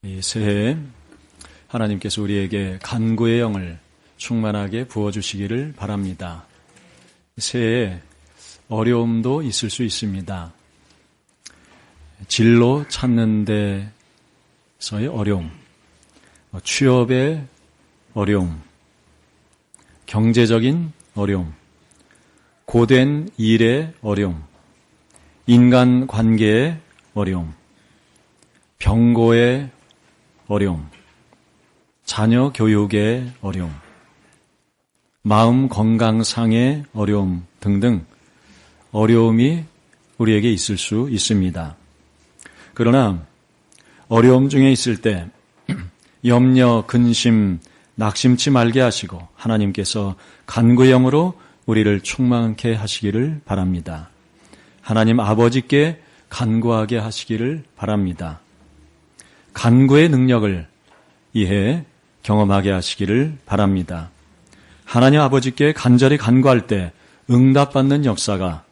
이 새해에 하나님께서 우리에게 간구의 영을 충만하게 부어주시기를 바랍니다. 새해에 어려움도 있을 수 있습니다. 진로 찾는 데서의 어려움, 취업의 어려움, 경제적인 어려움, 고된 일의 어려움, 인간관계의 어려움, 병고의 어려움, 자녀 교육의 어려움, 마음 건강상의 어려움 등등 어려움이 우리에게 있을 수 있습니다. 그러나 어려움 중에 있을 때 염려, 근심, 낙심치 말게 하시고 하나님께서 간구의 영으로 우리를 충만케 하시기를 바랍니다. 하나님 아버지께 간구하게 하시기를 바랍니다. 간구의 능력을 이해 경험하게 하시기를 바랍니다. 하나님 아버지께 간절히 간구할 때 응답받는 역사가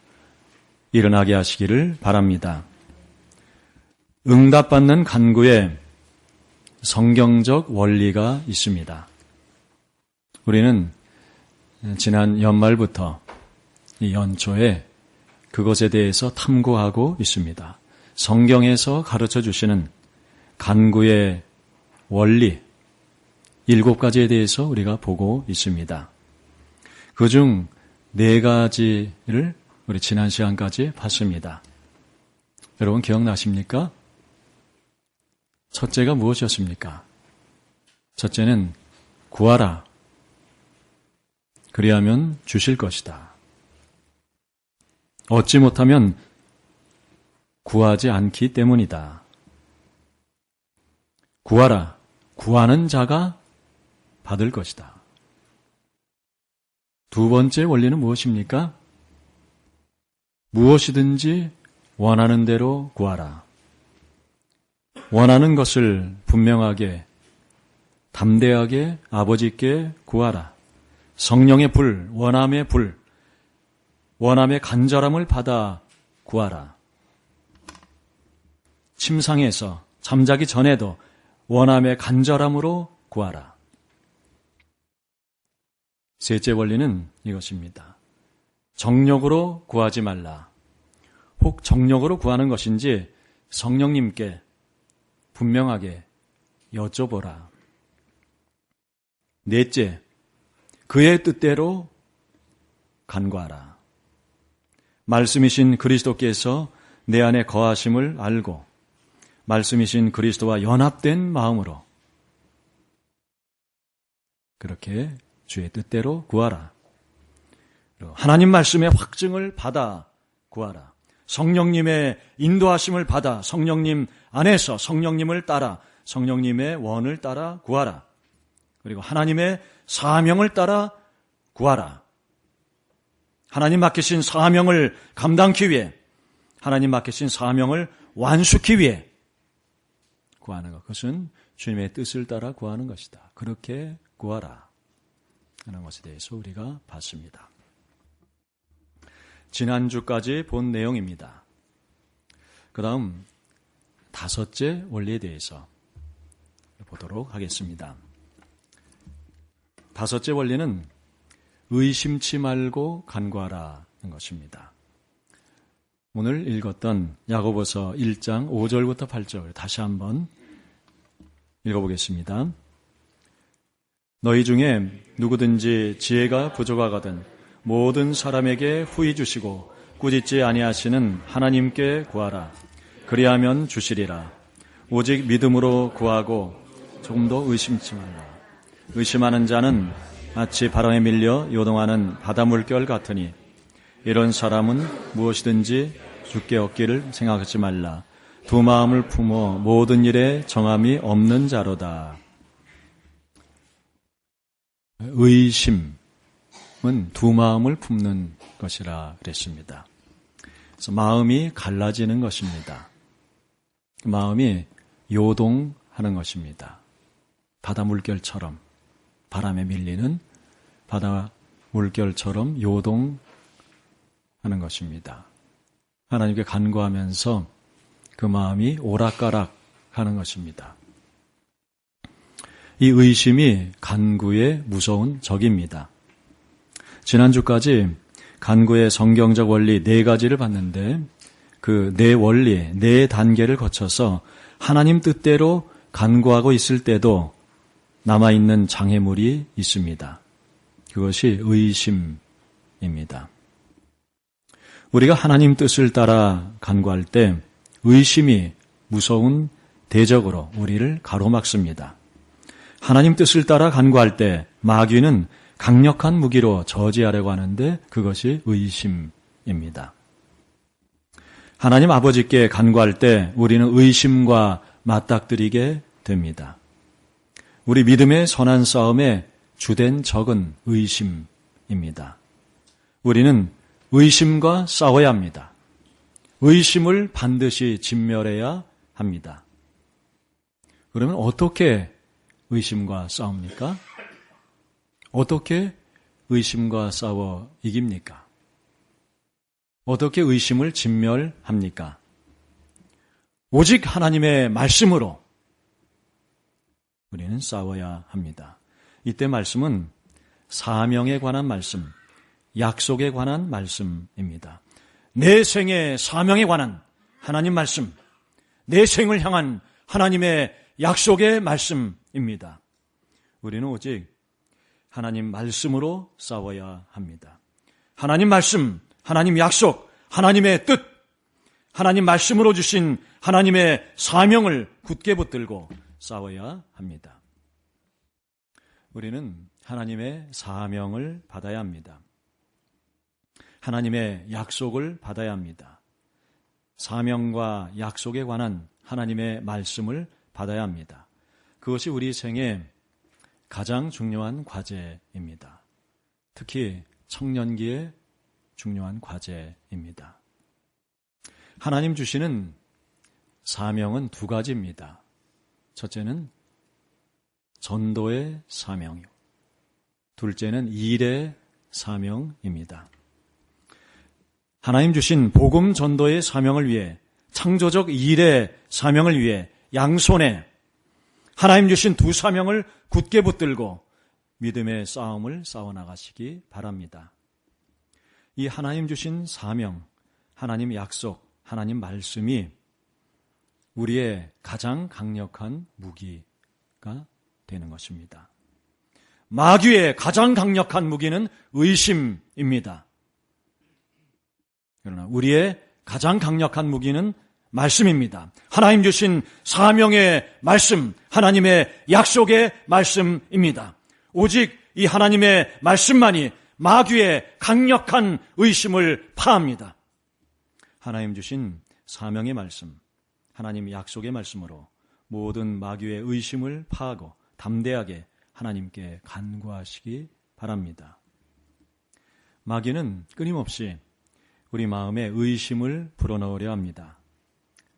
일어나게 하시기를 바랍니다. 응답받는 간구에 성경적 원리가 있습니다. 우리는 지난 연말부터 이 연초에 그것에 대해서 탐구하고 있습니다. 성경에서 가르쳐 주시는 간구의 원리 7가지에 대해서 우리가 보고 있습니다. 그중 4가지를 우리 지난 시간까지 봤습니다. 여러분 기억나십니까? 첫째가 무엇이었습니까? 첫째는 구하라. 그리하면 주실 것이다. 얻지 못하면 구하지 않기 때문이다. 구하라. 구하는 자가 받을 것이다. 두 번째 원리는 무엇입니까? 무엇이든지 원하는 대로 구하라. 원하는 것을 분명하게, 담대하게 아버지께 구하라. 성령의 불, 원함의 불, 원함의 간절함을 받아 구하라. 침상에서 잠자기 전에도 원함의 간절함으로 구하라. 셋째 원리는 이것입니다. 정욕으로 구하지 말라. 혹 정욕으로 구하는 것인지 성령님께 분명하게 여쭤보라. 넷째, 그의 뜻대로 간구하라. 말씀이신 그리스도께서 내 안에 거하심을 알고 말씀이신 그리스도와 연합된 마음으로 그렇게 주의 뜻대로 구하라. 하나님 말씀의 확증을 받아 구하라. 성령님의 인도하심을 받아 성령님 안에서 성령님을 따라 성령님의 원을 따라 구하라. 그리고 하나님의 사명을 따라 구하라. 하나님 맡기신 사명을 감당하기 위해 하나님 맡기신 사명을 완수하기 위해 구하는 것. 그것은 주님의 뜻을 따라 구하는 것이다. 그렇게 구하라 하는 것에 대해서 우리가 봤습니다. 지난주까지 본 내용입니다. 그 다음 5째 원리에 대해서 보도록 하겠습니다. 5째 원리는 의심치 말고 간구하라는 것입니다. 오늘 읽었던 야고보서 1장 5절부터 8절 다시 한번 읽어보겠습니다. 너희 중에 누구든지 지혜가 부족하거든 모든 사람에게 후히 주시고 꾸짖지 아니하시는 하나님께 구하라. 그리하면 주시리라. 오직 믿음으로 구하고 조금도 의심치 말라. 의심하는 자는 마치 바람에 밀려 요동하는 바다 물결 같으니 이런 사람은 무엇이든지 주께 얻기를 생각하지 말라. 두 마음을 품어 모든 일에 정함이 없는 자로다. 의심은 두 마음을 품는 것이라 그랬습니다. 그래서 마음이 갈라지는 것입니다. 마음이 요동하는 것입니다. 바다 물결처럼 바람에 밀리는 바다 물결처럼 요동하는 것입니다. 하나님께 간구하면서 그 마음이 오락가락 하는 것입니다. 이 의심이 간구의 무서운 적입니다. 지난주까지 간구의 성경적 원리 4가지를 봤는데 그 4원리, 4단계를 거쳐서 하나님 뜻대로 간구하고 있을 때도 남아있는 장애물이 있습니다. 그것이 의심입니다. 우리가 하나님 뜻을 따라 간구할 때 의심이 무서운 대적으로 우리를 가로막습니다. 하나님 뜻을 따라 간구할 때 마귀는 강력한 무기로 저지하려고 하는데 그것이 의심입니다. 하나님 아버지께 간구할 때 우리는 의심과 맞닥뜨리게 됩니다. 우리 믿음의 선한 싸움의 주된 적은 의심입니다. 우리는 의심과 싸워야 합니다. 의심을 반드시 진멸해야 합니다. 그러면 어떻게 의심과 싸웁니까? 어떻게 의심과 싸워 이깁니까? 어떻게 의심을 진멸합니까? 오직 하나님의 말씀으로 우리는 싸워야 합니다. 이때 말씀은 사명에 관한 말씀, 약속에 관한 말씀입니다. 내 생의 사명에 관한 하나님 말씀, 내 생을 향한 하나님의 약속의 말씀입니다. 우리는 오직 하나님 말씀으로 싸워야 합니다. 하나님 말씀, 하나님 약속, 하나님의 뜻, 하나님 말씀으로 주신 하나님의 사명을 굳게 붙들고 싸워야 합니다. 우리는 하나님의 사명을 받아야 합니다. 하나님의 약속을 받아야 합니다. 사명과 약속에 관한 하나님의 말씀을 받아야 합니다. 그것이 우리 생의 가장 중요한 과제입니다. 특히 청년기에 중요한 과제입니다. 하나님 주시는 사명은 2가지입니다. 첫째는 전도의 사명이요. 둘째는 일의 사명입니다. 하나님 주신 복음 전도의 사명을 위해, 창조적 일의 사명을 위해 양손에 하나님 주신 2 사명을 굳게 붙들고 믿음의 싸움을 싸워나가시기 바랍니다. 이 하나님 주신 사명, 하나님 약속, 하나님 말씀이 우리의 가장 강력한 무기가 되는 것입니다. 마귀의 가장 강력한 무기는 의심입니다. 그러나 우리의 가장 강력한 무기는 말씀입니다. 하나님 주신 사명의 말씀, 하나님의 약속의 말씀입니다. 오직 이 하나님의 말씀만이 마귀의 강력한 의심을 파합니다. 하나님 주신 사명의 말씀, 하나님 약속의 말씀으로 모든 마귀의 의심을 파하고 담대하게 하나님께 간구하시기 바랍니다. 마귀는 끊임없이 우리 마음에 의심을 불어넣으려 합니다.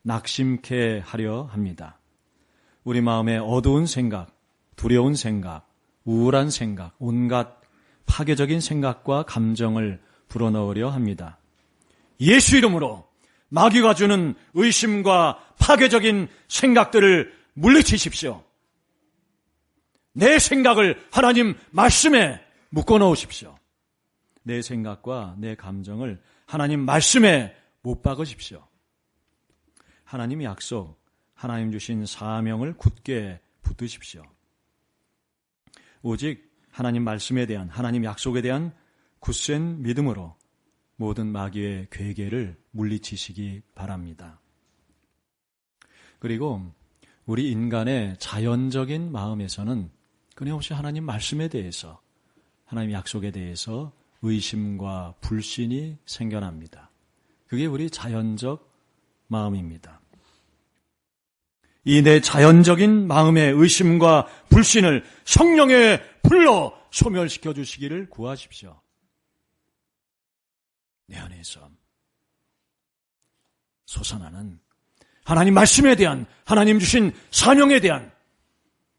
낙심케 하려 합니다. 우리 마음에 어두운 생각, 두려운 생각, 우울한 생각, 온갖 파괴적인 생각과 감정을 불어넣으려 합니다. 예수 이름으로 마귀가 주는 의심과 파괴적인 생각들을 물리치십시오. 내 생각을 하나님 말씀에 묶어놓으십시오. 내 생각과 내 감정을 하나님 말씀에 못 박으십시오. 하나님 약속, 하나님 주신 사명을 굳게 붙드십시오. 오직 하나님 말씀에 대한, 하나님 약속에 대한 굳센 믿음으로 모든 마귀의 괴계를 물리치시기 바랍니다. 그리고 우리 인간의 자연적인 마음에서는 끊임없이 하나님 말씀에 대해서, 하나님 약속에 대해서 의심과 불신이 생겨납니다. 그게 우리 자연적 마음입니다. 이 내 자연적인 마음의 의심과 불신을 성령의 불로 소멸시켜 주시기를 구하십시오. 내 안에서 솟아나는 하나님 말씀에 대한, 하나님 주신 사명에 대한,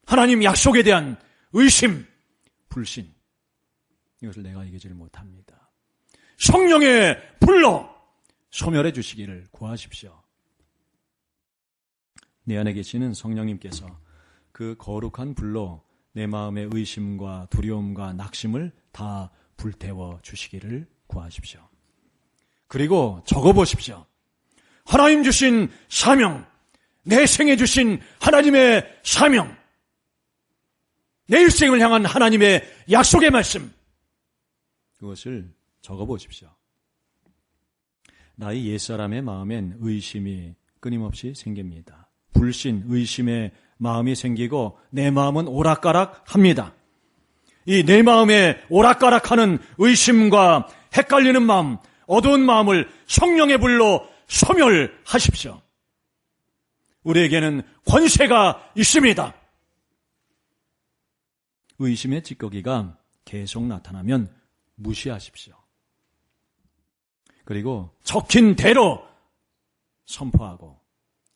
하나님 약속에 대한 의심, 불신, 이것을 내가 이기지를 못합니다. 성령의 불로 소멸해 주시기를 구하십시오. 내 안에 계시는 성령님께서 그 거룩한 불로 내 마음의 의심과 두려움과 낙심을 다 불태워 주시기를 구하십시오. 그리고 적어보십시오. 하나님 주신 사명, 내 생에 주신 하나님의 사명, 내 일생을 향한 하나님의 약속의 말씀, 그것을 적어보십시오. 나의 옛사람의 마음엔 의심이 끊임없이 생깁니다. 불신, 의심의 마음이 생기고 내 마음은 오락가락합니다. 이 내 마음에 오락가락하는 의심과 헷갈리는 마음, 어두운 마음을 성령의 불로 소멸하십시오. 우리에게는 권세가 있습니다. 의심의 찌꺼기가 계속 나타나면 무시하십시오. 그리고 적힌 대로 선포하고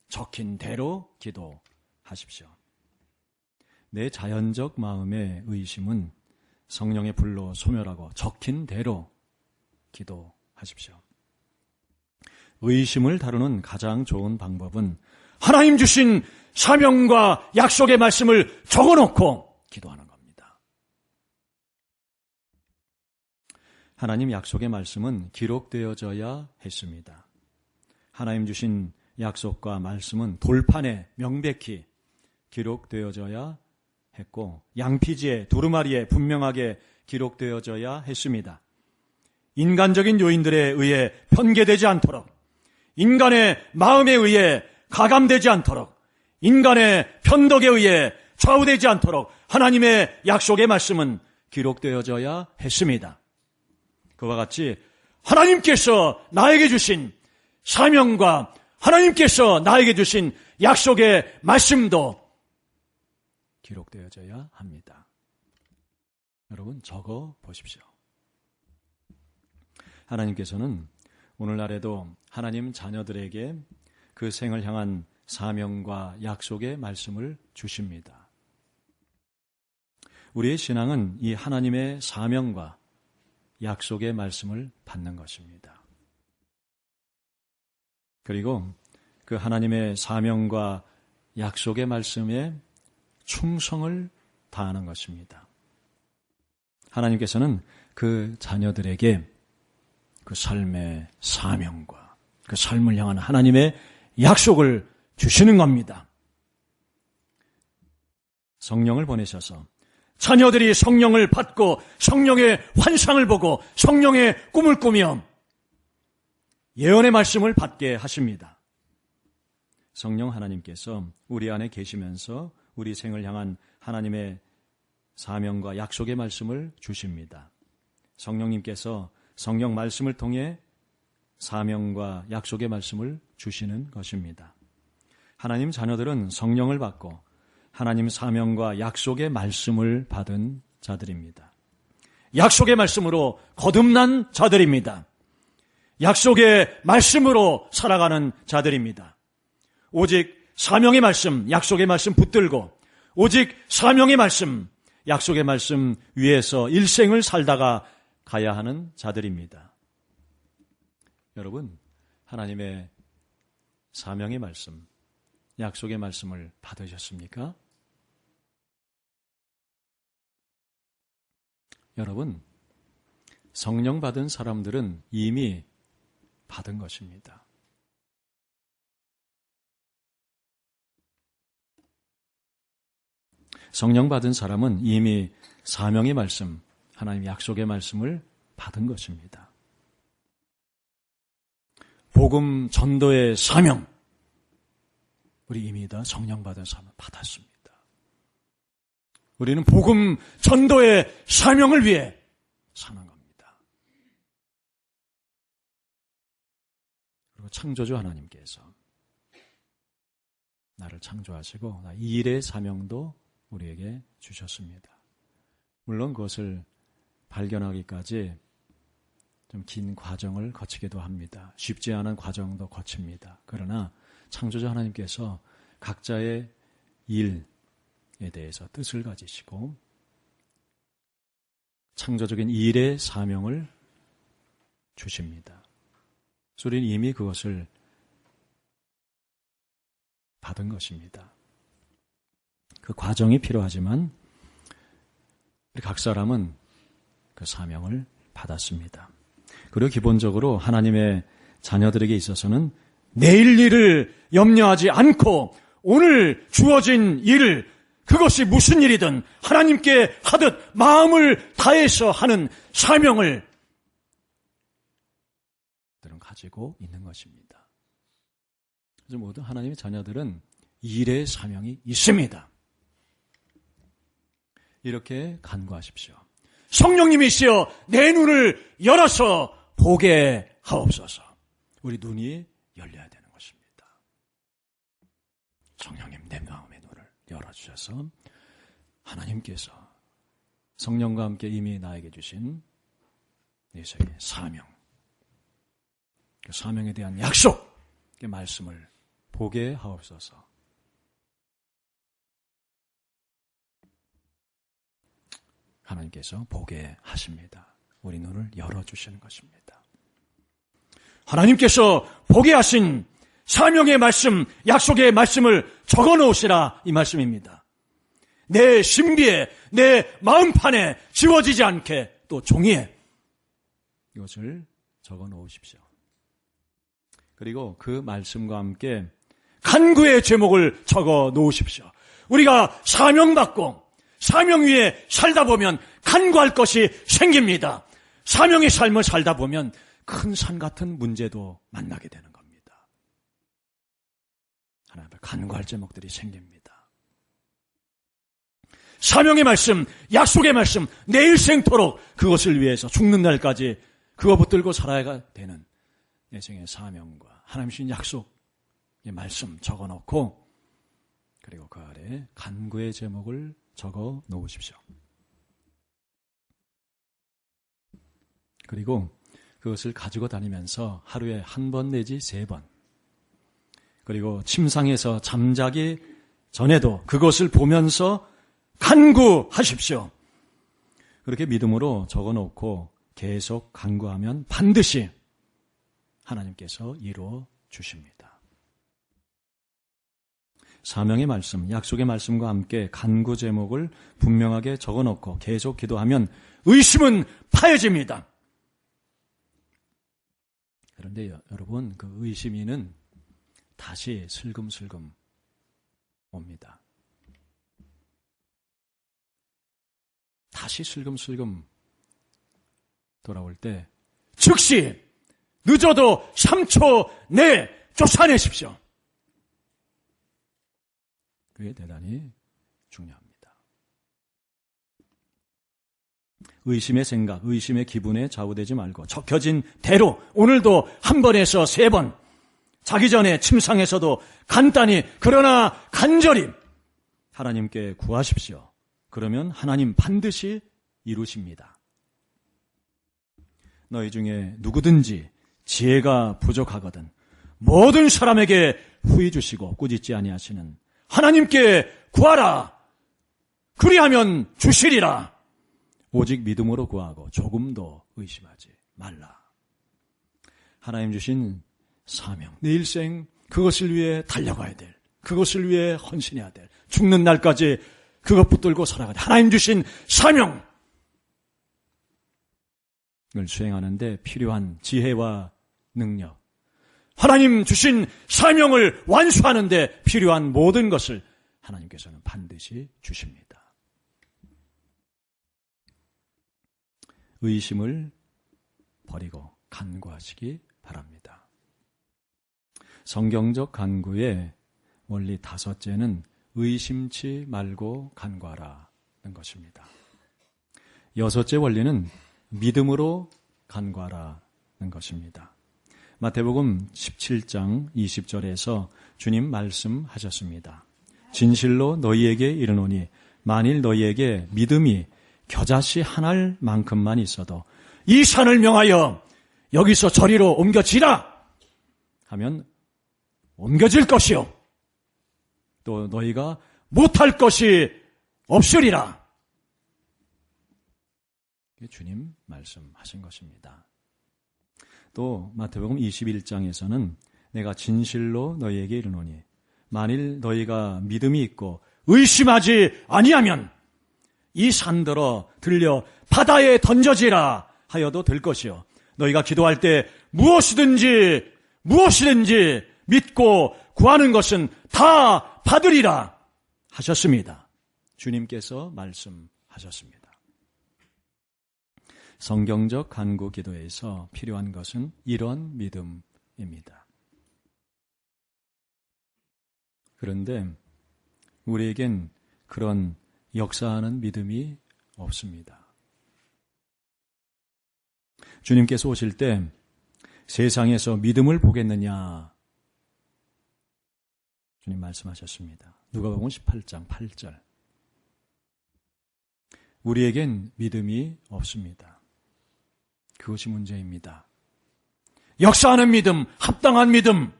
적힌 대로 기도하십시오. 내 자연적 마음의 의심은 성령의 불로 소멸하고 적힌 대로 기도하십시오. 의심을 다루는 가장 좋은 방법은 하나님 주신 사명과 약속의 말씀을 적어놓고 기도하는 겁니다. 하나님 약속의 말씀은 기록되어져야 했습니다. 하나님 주신 약속과 말씀은 돌판에 명백히 기록되어져야 했고 양피지에 두루마리에 분명하게 기록되어져야 했습니다. 인간적인 요인들에 의해 편개되지 않도록, 인간의 마음에 의해 가감되지 않도록, 인간의 편덕에 의해 좌우되지 않도록 하나님의 약속의 말씀은 기록되어져야 했습니다. 그와 같이 하나님께서 나에게 주신 사명과 하나님께서 나에게 주신 약속의 말씀도 기록되어져야 합니다. 여러분 적어 보십시오. 하나님께서는 오늘날에도 하나님 자녀들에게 그 생을 향한 사명과 약속의 말씀을 주십니다. 우리의 신앙은 이 하나님의 사명과 약속의 말씀을 받는 것입니다. 그리고 그 하나님의 사명과 약속의 말씀에 충성을 다하는 것입니다. 하나님께서는 그 자녀들에게 그 삶의 사명과 그 삶을 향한 하나님의 약속을 주시는 겁니다. 성령을 보내셔서 자녀들이 성령을 받고 성령의 환상을 보고 성령의 꿈을 꾸며 예언의 말씀을 받게 하십니다. 성령 하나님께서 우리 안에 계시면서 우리 생을 향한 하나님의 사명과 약속의 말씀을 주십니다. 성령님께서 성령 말씀을 통해 사명과 약속의 말씀을 주시는 것입니다. 하나님 자녀들은 성령을 받고 하나님 사명과 약속의 말씀을 받은 자들입니다. 약속의 말씀으로 거듭난 자들입니다. 약속의 말씀으로 살아가는 자들입니다. 오직 사명의 말씀, 약속의 말씀 붙들고 오직 사명의 말씀, 약속의 말씀 위에서 일생을 살다가 가야 하는 자들입니다. 여러분, 하나님의 사명의 말씀, 약속의 말씀을 받으셨습니까? 여러분, 성령 받은 사람들은 이미 받은 것입니다. 성령 받은 사람은 이미 사명의 말씀, 하나님 약속의 말씀을 받은 것입니다. 복음 전도의 사명, 우리 이미 다 성령 받은 사명 받았습니다. 우리는 복음 전도의 사명을 위해 사는 겁니다. 그리고 창조주 하나님께서 나를 창조하시고 이 일의 사명도 우리에게 주셨습니다. 물론 그것을 발견하기까지 좀 긴 과정을 거치기도 합니다. 쉽지 않은 과정도 거칩니다. 그러나 창조주 하나님께서 각자의 일에 대해서 뜻을 가지시고 창조적인 일의 사명을 주십니다. 우리는 이미 그것을 받은 것입니다. 그 과정이 필요하지만 각 사람은 그 사명을 받았습니다. 그리고 기본적으로 하나님의 자녀들에게 있어서는 내일 일을 염려하지 않고 오늘 주어진 일을 그것이 무슨 일이든 하나님께 하듯 마음을 다해서 하는 사명을 그들은 가지고 있는 것입니다. 그래서 모두 하나님의 자녀들은 일의 사명이 있습니다. 이렇게 간구하십시오. 성령님이시여 내 눈을 열어서 보게 하옵소서. 우리 눈이 열려야 되는 것입니다. 성령님 내 마음의 눈을 열어주셔서 하나님께서 성령과 함께 이미 나에게 주신 예수의 사명, 그 사명에 대한 약속, 그 말씀을 보게 하옵소서. 하나님께서 보게 하십니다. 우리 눈을 열어주시는 것입니다. 하나님께서 보게 하신 사명의 말씀, 약속의 말씀을 적어놓으시라 이 말씀입니다. 내 신비에, 내 마음판에 지워지지 않게 또 종이에 이것을 적어놓으십시오. 그리고 그 말씀과 함께 간구의 제목을 적어놓으십시오. 우리가 사명받고 사명 위에 살다 보면 간구할 것이 생깁니다. 사명의 삶을 살다 보면 큰 산 같은 문제도 만나게 되는 겁니다. 하나님 앞에 간구할 제목들이 생깁니다. 사명의 말씀, 약속의 말씀, 내 일생토록 그것을 위해서 죽는 날까지 그거 붙들고 살아야 되는 내 생의 사명과 하나님 주신 약속의 말씀 적어놓고 그리고 그 아래 간구의 제목을 적어 놓으십시오. 그리고 그것을 가지고 다니면서 하루에 한 번 내지 3번 그리고 침상에서 잠자기 전에도 그것을 보면서 간구하십시오. 그렇게 믿음으로 적어놓고 계속 간구하면 반드시 하나님께서 이루어 주십니다. 사명의 말씀, 약속의 말씀과 함께 간구 제목을 분명하게 적어놓고 계속 기도하면 의심은 파해집니다. 그런데 여러분 그 의심이는 다시 슬금슬금 옵니다. 다시 슬금슬금 돌아올 때 즉시 늦어도 3초 내에 쫓아내십시오. 그게 대단히 중요합니다. 의심의 생각, 의심의 기분에 좌우되지 말고 적혀진 대로 오늘도 한 번에서 3번 자기 전에 침상에서도 간단히 그러나 간절히 하나님께 구하십시오. 그러면 하나님 반드시 이루십니다. 너희 중에 누구든지 지혜가 부족하거든 모든 사람에게 후히 주시고 꾸짖지 아니하시는 하나님께 구하라. 그리하면 주시리라. 오직 믿음으로 구하고 조금도 의심하지 말라. 하나님 주신 사명, 내 일생 그것을 위해 달려가야 될, 그것을 위해 헌신해야 될, 죽는 날까지 그것 붙들고 살아가야 될 하나님 주신 사명을 수행하는 데 필요한 지혜와 능력, 하나님 주신 사명을 완수하는 데 필요한 모든 것을 하나님께서는 반드시 주십니다. 의심을 버리고 간구하시기 바랍니다. 성경적 간구의 원리 5째는 의심치 말고 간구하라는 것입니다. 6째 원리는 믿음으로 간구하라는 것입니다. 마태복음 17장 20절에서 주님 말씀하셨습니다. 진실로 너희에게 이르노니 만일 너희에게 믿음이 겨자씨 한 알만큼만 있어도 이 산을 명하여 여기서 저리로 옮겨지라 하면 옮겨질 것이요 또 너희가 못할 것이 없으리라. 주님 말씀하신 것입니다. 또 마태복음 21장에서는 내가 진실로 너희에게 이르노니 만일 너희가 믿음이 있고 의심하지 아니하면 이 산더러 들려 바다에 던져지라 하여도 될 것이요. 너희가 기도할 때 무엇이든지 믿고 구하는 것은 다 받으리라 하셨습니다. 주님께서 말씀하셨습니다. 성경적 간구 기도에서 필요한 것은 이런 믿음입니다. 그런데 우리에겐 그런 역사하는 믿음이 없습니다. 주님께서 오실 때 세상에서 믿음을 보겠느냐? 주님 말씀하셨습니다. 누가복음 18장 8절. 우리에겐 믿음이 없습니다. 그것이 문제입니다. 역사하는 믿음, 합당한 믿음,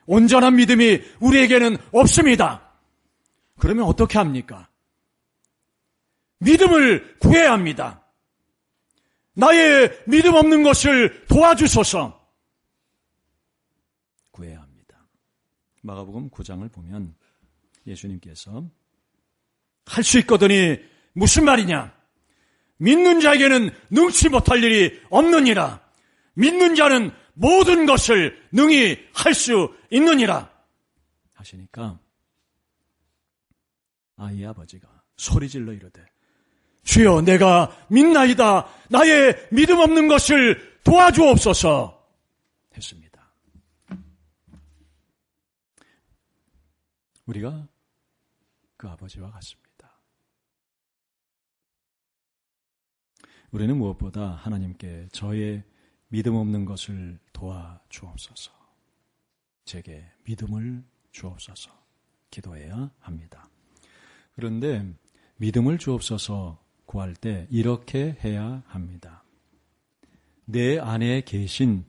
온전한 믿음이 우리에게는 없습니다. 그러면 어떻게 합니까? 믿음을 구해야 합니다. 나의 믿음 없는 것을 도와주소서. 구해야 합니다. 마가복음 9장을 보면 예수님께서 할 수 있거든이 무슨 말이냐? 믿는 자에게는 능치 못할 일이 없느니라. 믿는 자는 모든 것을 능히 할 수 있느니라 하시니까 아이의 아버지가 소리질러 이르되 주여 내가 믿나이다. 나의 믿음 없는 것을 도와주옵소서 했습니다. 우리가 그 아버지와 같습니다. 우리는 무엇보다 하나님께 저의 믿음 없는 것을 도와주옵소서, 제게 믿음을 주옵소서 기도해야 합니다. 그런데 믿음을 주옵소서 구할 때 이렇게 해야 합니다. 내 안에 계신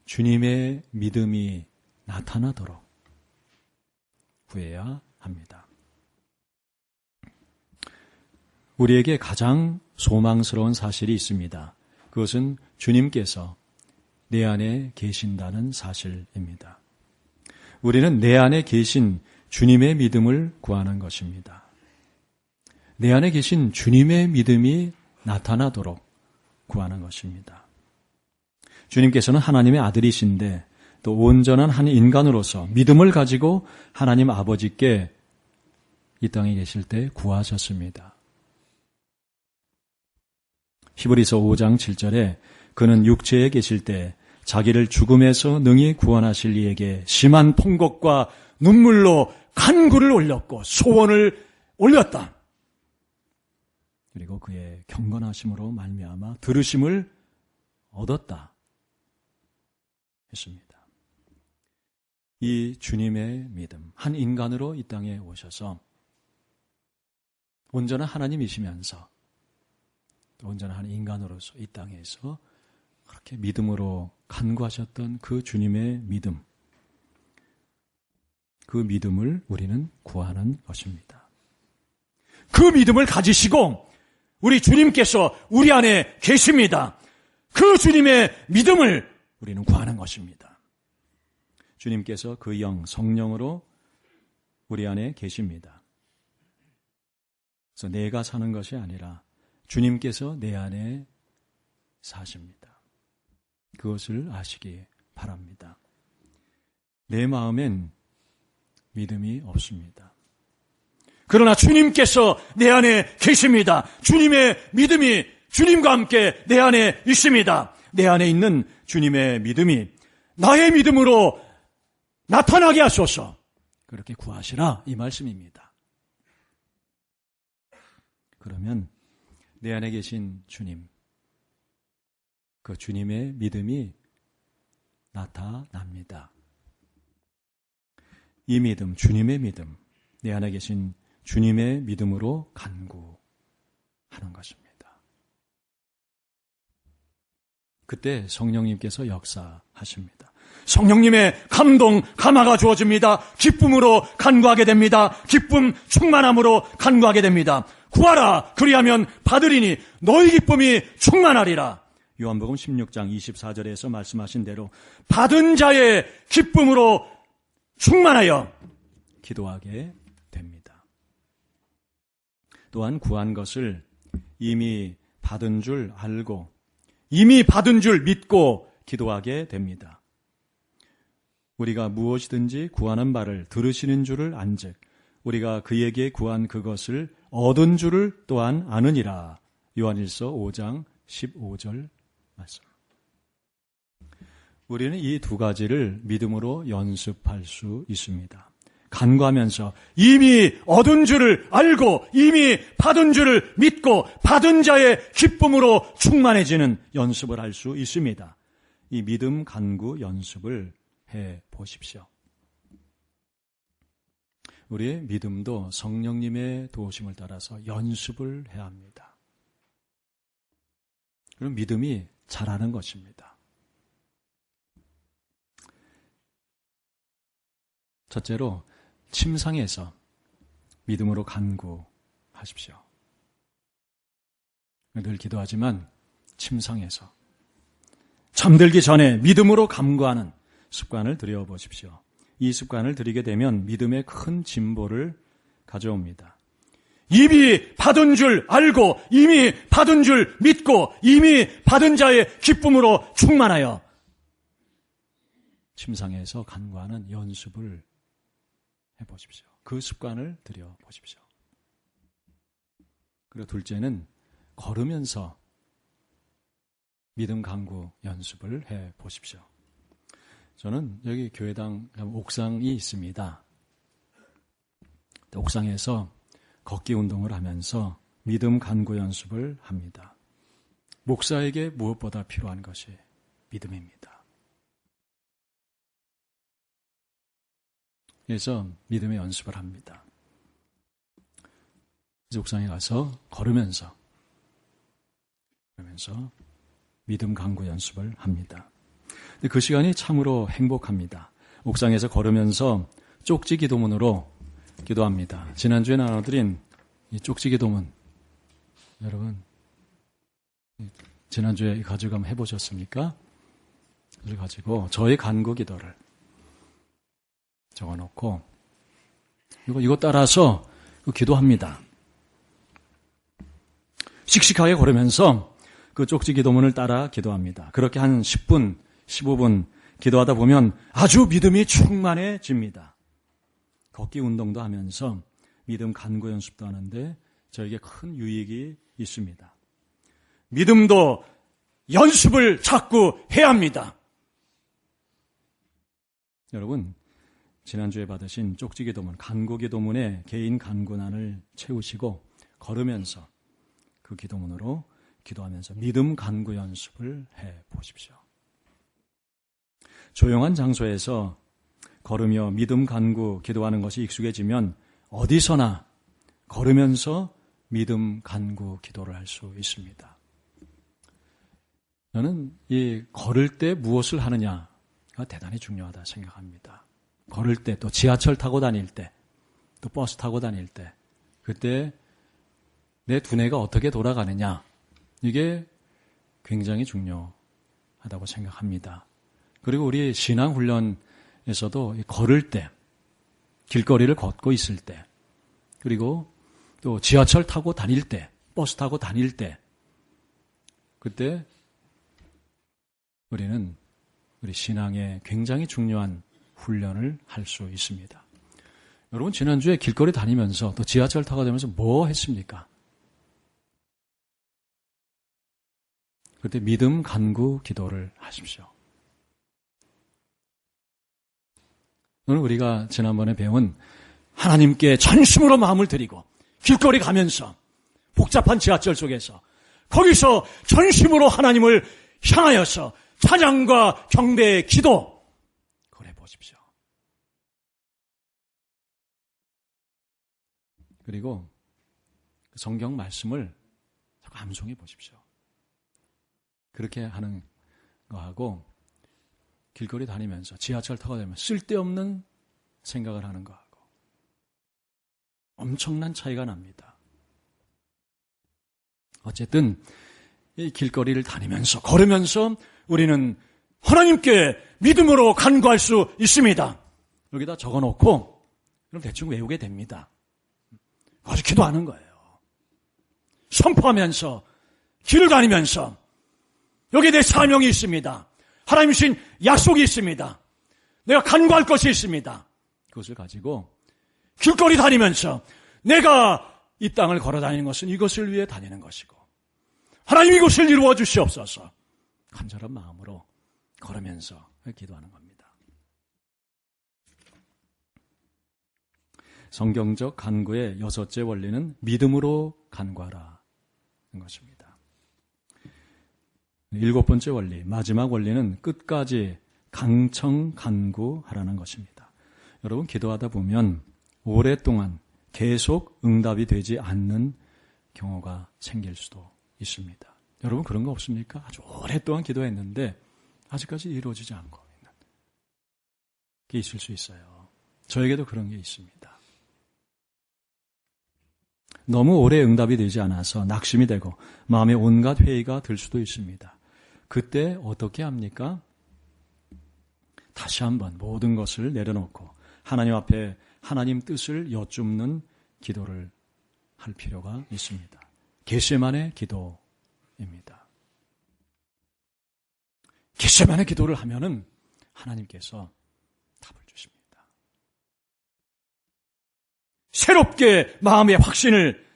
주님의 믿음이 나타나도록 구해야 합니다. 우리에게 가장 소망스러운 사실이 있습니다. 그것은 주님께서 내 안에 계신다는 사실입니다. 우리는 내 안에 계신 주님의 믿음을 구하는 것입니다. 내 안에 계신 주님의 믿음이 나타나도록 구하는 것입니다. 주님께서는 하나님의 아들이신데 또 온전한 한 인간으로서 믿음을 가지고 하나님 아버지께 이 땅에 계실 때 구하셨습니다. 히브리서 5장 7절에 그는 육체에 계실 때 자기를 죽음에서 능히 구원하실 이에게 심한 통곡과 눈물로 간구를 올렸고 소원을 올렸다. 그리고 그의 경건하심으로 말미암아 들으심을 얻었다 했습니다. 이 주님의 믿음, 한 인간으로 이 땅에 오셔서 온전한 하나님이시면서 온전한 한 인간으로서 이 땅에서 그렇게 믿음으로 간구하셨던 그 주님의 믿음, 그 믿음을 우리는 구하는 것입니다. 그 믿음을 가지시고 우리 주님께서 우리 안에 계십니다. 그 주님의 믿음을 우리는 구하는 것입니다. 주님께서 그 영, 성령으로 우리 안에 계십니다. 그래서 내가 사는 것이 아니라 주님께서 내 안에 사십니다. 그것을 아시기 바랍니다. 내 마음엔 믿음이 없습니다. 그러나 주님께서 내 안에 계십니다. 주님의 믿음이 주님과 함께 내 안에 있습니다. 내 안에 있는 주님의 믿음이 나의 믿음으로 나타나게 하소서. 그렇게 구하시라 이 말씀입니다. 그러면 내 안에 계신 주님, 그 주님의 믿음이 나타납니다. 이 믿음, 주님의 믿음, 내 안에 계신 주님의 믿음으로 간구하는 것입니다. 그때 성령님께서 역사하십니다. 성령님의 감동, 감화가 주어집니다. 기쁨으로 간구하게 됩니다. 기쁨 충만함으로 간구하게 됩니다. 구하라 그리하면 받으리니 너희 기쁨이 충만하리라. 요한복음 16장 24절에서 말씀하신 대로 받은 자의 기쁨으로 충만하여 기도하게 됩니다. 또한 구한 것을 이미 받은 줄 알고 이미 받은 줄 믿고 기도하게 됩니다. 우리가 무엇이든지 구하는 바를 들으시는 줄을 안즉 우리가 그에게 구한 그것을 얻은 줄을 또한 아느니라. 요한일서 5장 15절 말씀. 우리는 이 두 가지를 믿음으로 연습할 수 있습니다. 간구하면서 이미 얻은 줄을 알고 이미 받은 줄을 믿고 받은 자의 기쁨으로 충만해지는 연습을 할 수 있습니다. 이 믿음 간구 연습을 해 보십시오. 우리의 믿음도 성령님의 도우심을 따라서 연습을 해야 합니다. 그럼 믿음이 자라는 것입니다. 첫째로 침상에서 믿음으로 간구하십시오. 늘 기도하지만 침상에서 잠들기 전에 믿음으로 간구하는 습관을 들여보십시오. 이 습관을 들이게 되면 믿음의 큰 진보를 가져옵니다. 이미 받은 줄 알고 이미 받은 줄 믿고 이미 받은 자의 기쁨으로 충만하여 침상에서 간구하는 연습을 해보십시오. 그 습관을 들여보십시오. 그리고 둘째는 걸으면서 믿음 간구 연습을 해보십시오. 저는 여기 교회당 옥상이 있습니다. 옥상에서 걷기 운동을 하면서 믿음 간구 연습을 합니다. 목사에게 무엇보다 필요한 것이 믿음입니다. 그래서 믿음의 연습을 합니다. 옥상에 가서 걸으면서 믿음 간구 연습을 합니다. 그 시간이 참으로 행복합니다. 옥상에서 걸으면서 쪽지 기도문으로 기도합니다. 지난주에 나눠드린 이 쪽지 기도문, 여러분 지난주에 가지고 한번 해보셨습니까? 그걸 가지고 저의 간구 기도를 적어놓고 이거 따라서 기도합니다. 씩씩하게 걸으면서 그 쪽지 기도문을 따라 기도합니다. 그렇게 한 10분, 15분 기도하다 보면 아주 믿음이 충만해집니다. 걷기 운동도 하면서 믿음 간구 연습도 하는데 저에게 큰 유익이 있습니다. 믿음도 연습을 자꾸 해야 합니다. 여러분, 지난주에 받으신 쪽지 기도문, 간구 기도문에 개인 간구난을 채우시고 걸으면서 그 기도문으로 기도하면서 믿음 간구 연습을 해 보십시오. 조용한 장소에서 걸으며 믿음 간구 기도하는 것이 익숙해지면 어디서나 걸으면서 믿음 간구 기도를 할 수 있습니다. 저는 이 걸을 때 무엇을 하느냐가 대단히 중요하다 생각합니다. 걸을 때, 또 지하철 타고 다닐 때, 또 버스 타고 다닐 때, 그때 내 두뇌가 어떻게 돌아가느냐, 이게 굉장히 중요하다고 생각합니다. 그리고 우리 신앙훈련에서도 걸을 때, 길거리를 걷고 있을 때, 그리고 또 지하철 타고 다닐 때, 버스 타고 다닐 때, 그때 우리는 우리 신앙에 굉장히 중요한 훈련을 할 수 있습니다. 여러분, 지난주에 길거리 다니면서 또 지하철 타고 다니면서 뭐 했습니까? 그때 믿음 간구 기도를 하십시오. 오늘 우리가 지난번에 배운 하나님께 전심으로 마음을 드리고 길거리 가면서 복잡한 지하철 속에서 거기서 전심으로 하나님을 향하여서 찬양과 경배의 기도 그래 보십시오. 그리고 성경 말씀을 자꾸 암송해 보십시오. 그렇게 하는 거하고 길거리 다니면서 지하철 타고 다니면 쓸데없는 생각을 하는 거하고 엄청난 차이가 납니다. 어쨌든 이 길거리를 다니면서 걸으면서 우리는 하나님께 믿음으로 간구할 수 있습니다. 여기다 적어놓고 그럼 대충 외우게 됩니다. 아주 기도하는 거예요. 선포하면서 길을 다니면서 여기에 내 사명이 있습니다. 하나님 주신 약속이 있습니다. 내가 간구할 것이 있습니다. 그것을 가지고 길거리 다니면서 내가 이 땅을 걸어 다니는 것은 이것을 위해 다니는 것이고 하나님 이것을 이루어 주시옵소서 간절한 마음으로 걸으면서 기도하는 겁니다. 성경적 간구의 여섯째 원리는 믿음으로 간구하라는 것입니다. 일곱 번째 원리, 마지막 원리는 끝까지 강청 간구하라는 것입니다. 여러분 기도하다 보면 오랫동안 계속 응답이 되지 않는 경우가 생길 수도 있습니다. 여러분 그런 거 없습니까? 아주 오랫동안 기도했는데 아직까지 이루어지지 않고 있는 게 있을 수 있어요. 저에게도 그런 게 있습니다. 너무 오래 응답이 되지 않아서 낙심이 되고 마음에 온갖 회의가 들 수도 있습니다. 그때 어떻게 합니까? 다시 한번 모든 것을 내려놓고 하나님 앞에 하나님 뜻을 여쭙는 기도를 할 필요가 있습니다. 겟세마네 기도입니다. 겟세마네 기도를 하면은 하나님께서 답을 주십니다. 새롭게 마음의 확신을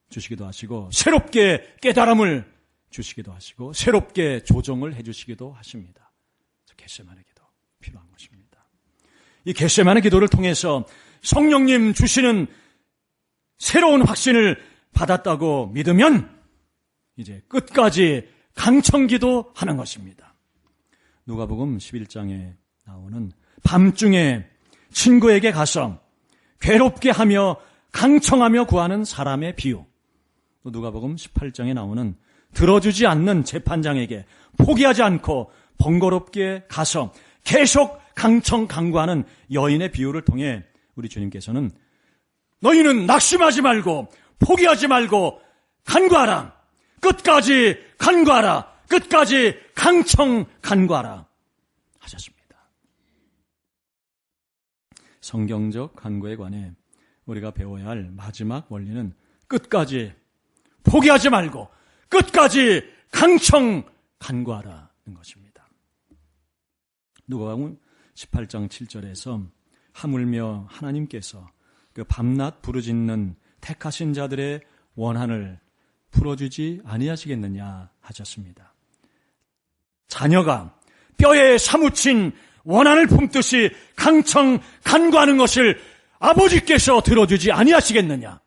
주시기도 하시고 새롭게 깨달음을 주시기도 하시고 새롭게 조정을 해주시기도 하십니다. 겟세마네 기도 필요한 것입니다. 이 겟세마네 기도를 통해서 성령님 주시는 새로운 확신을 받았다고 믿으면 이제 끝까지 강청기도 하는 것입니다. 누가복음 11장에 나오는 밤중에 친구에게 가서 괴롭게 하며 강청하며 구하는 사람의 비유, 또 누가복음 18장에 나오는 들어주지 않는 재판장에게 포기하지 않고 번거롭게 가서 계속 강청 강구하는 여인의 비유를 통해 우리 주님께서는 너희는 낙심하지 말고 포기하지 말고 간구하라. 끝까지 간구하라. 끝까지 강청 간구하라 하셨습니다. 성경적 간구에 관해 우리가 배워야 할 마지막 원리는 끝까지 포기하지 말고 끝까지 강청 간구하라는 것입니다. 누가복음 18장 7절에서 하물며 하나님께서 그 밤낮 부르짖는 택하신 자들의 원한을 풀어주지 아니하시겠느냐 하셨습니다. 자녀가 뼈에 사무친 원한을 품듯이 강청 간구하는 것을 아버지께서 들어주지 아니하시겠느냐.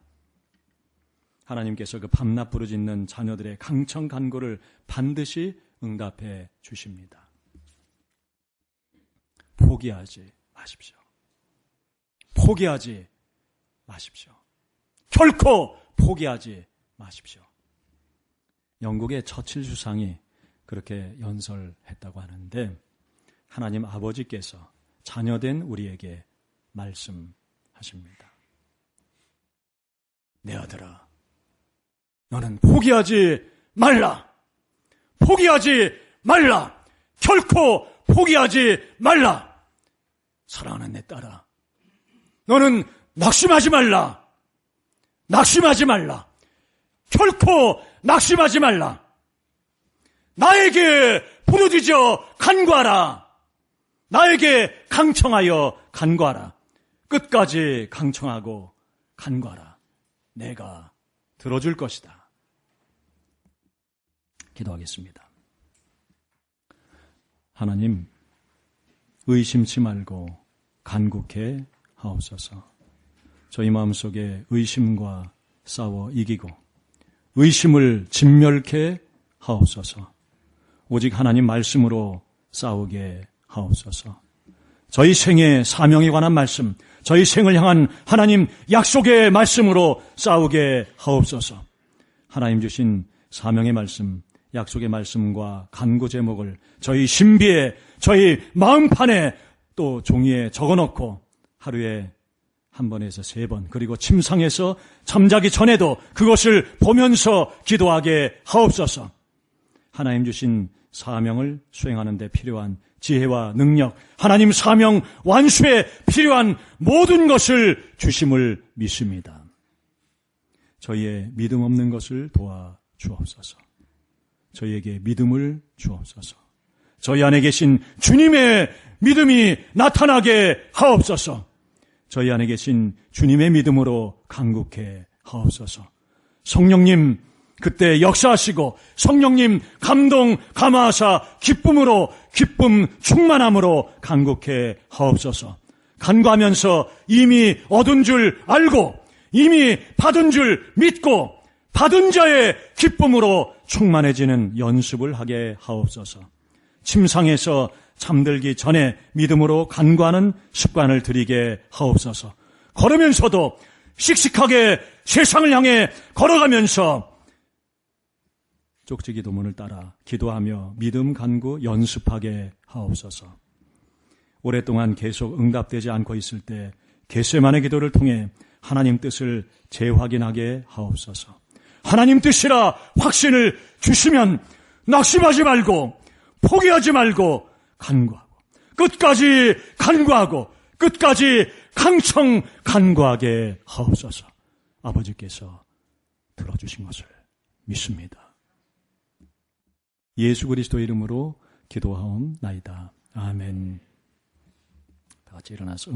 하나님께서 그 밤낮 부르짖는 자녀들의 강청 간구를 반드시 응답해 주십니다. 포기하지 마십시오. 포기하지 마십시오. 결코 포기하지 마십시오. 영국의 처칠 수상이 그렇게 연설했다고 하는데 하나님 아버지께서 자녀된 우리에게 말씀하십니다. 내 아들아, 너는 포기하지 말라. 포기하지 말라. 결코 포기하지 말라. 사랑하는 내 딸아, 너는 낙심하지 말라. 낙심하지 말라. 결코 낙심하지 말라. 나에게 부르짖어 간구하라. 나에게 강청하여 간구하라. 끝까지 강청하고 간구하라. 내가 들어줄 것이다. 기도하겠습니다. 하나님, 의심치 말고 간구케 하옵소서. 저희 마음속에 의심과 싸워 이기고 의심을 진멸케 하옵소서. 오직 하나님 말씀으로 싸우게 하옵소서. 저희 생의 사명에 관한 말씀, 저희 생을 향한 하나님 약속의 말씀으로 싸우게 하옵소서. 하나님 주신 사명의 말씀, 약속의 말씀과 간구 제목을 저희 신비에, 저희 마음판에 또 종이에 적어놓고 하루에 한 번에서 3번, 그리고 침상에서 잠자기 전에도 그것을 보면서 기도하게 하옵소서. 하나님 주신 사명을 수행하는 데 필요한 지혜와 능력, 하나님 사명 완수에 필요한 모든 것을 주심을 믿습니다. 저희의 믿음 없는 것을 도와 주옵소서. 저희에게 믿음을 주옵소서. 저희 안에 계신 주님의 믿음이 나타나게 하옵소서. 저희 안에 계신 주님의 믿음으로 강국해 하옵소서. 성령님 그때 역사하시고 성령님 감동 감화하사 기쁨으로 기쁨 충만함으로 강국해 하옵소서. 간구하면서 이미 얻은 줄 알고 이미 받은 줄 믿고 받은 자의 기쁨으로 충만해지는 연습을 하게 하옵소서. 침상에서 잠들기 전에 믿음으로 간구하는 습관을 들이게 하옵소서. 걸으면서도 씩씩하게 세상을 향해 걸어가면서 쪽지 기도문을 따라 기도하며 믿음 간구 연습하게 하옵소서. 오랫동안 계속 응답되지 않고 있을 때 겟세마네 기도를 통해 하나님 뜻을 재확인하게 하옵소서. 하나님 뜻이라 확신을 주시면 낙심하지 말고 포기하지 말고 간구하고 끝까지 간구하고 끝까지 강청 간구하게 하옵소서. 아버지께서 들어주신 것을 믿습니다. 예수 그리스도 이름으로 기도하옵나이다. 아멘. 다 같이 일어나서